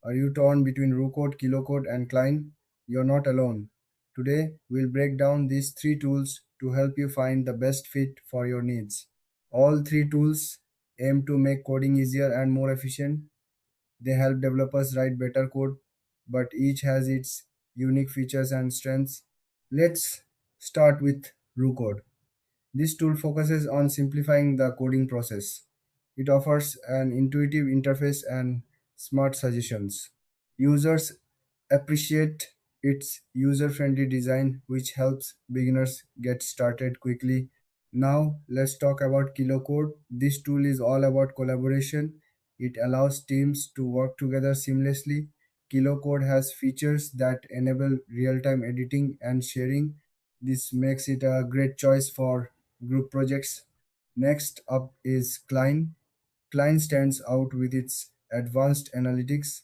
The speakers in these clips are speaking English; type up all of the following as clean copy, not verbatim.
Are you torn between Roo Code, Code, and Cline? You're not alone. Today, we'll break down these three tools to help you find the best fit for your needs. All three tools aim to make coding easier and more efficient. They help developers write better code, but each has its unique features and strengths. Let's start with Roo Code. This tool focuses on simplifying the coding process. It offers an intuitive interface and smart suggestions. Users appreciate its user friendly design, which helps beginners get started quickly. Now, let's talk about KiloCode. This tool is all about collaboration. It allows teams to work together seamlessly. KiloCode has features that enable real time editing and sharing. This makes it a great choice for group projects. Next up is Cline. Cline stands out with its advanced analytics.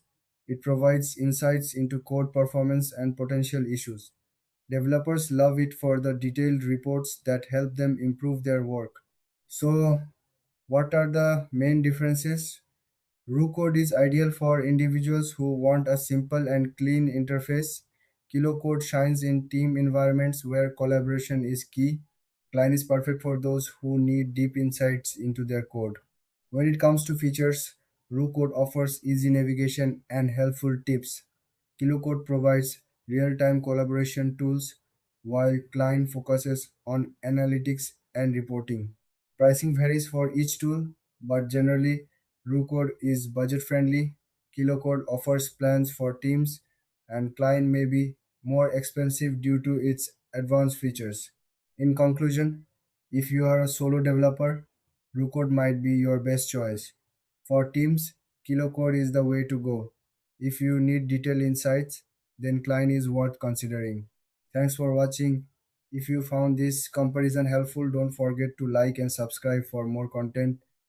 It provides insights into code performance and potential issues. Developers love it for the detailed reports that help them improve their work. So, what are the main differences? Roo Code is ideal for individuals who want a simple and clean interface. KiloCode shines in team environments where collaboration is key. Cline is perfect for those who need deep insights into their code. When it comes to features, Roo Code offers easy navigation and helpful tips. KiloCode provides real-time collaboration tools, while Cline focuses on analytics and reporting. Pricing varies for each tool, but generally, RuCode is budget-friendly. KiloCode offers plans for teams, and Cline may be more expensive due to its advanced features. In conclusion, if you are a solo developer, RuCode might be your best choice. For teams, KiloCode is the way to go. If you need detailed insights, then Cline is worth considering. Thanks for watching. If you found this comparison helpful, don't forget to like and subscribe for more content.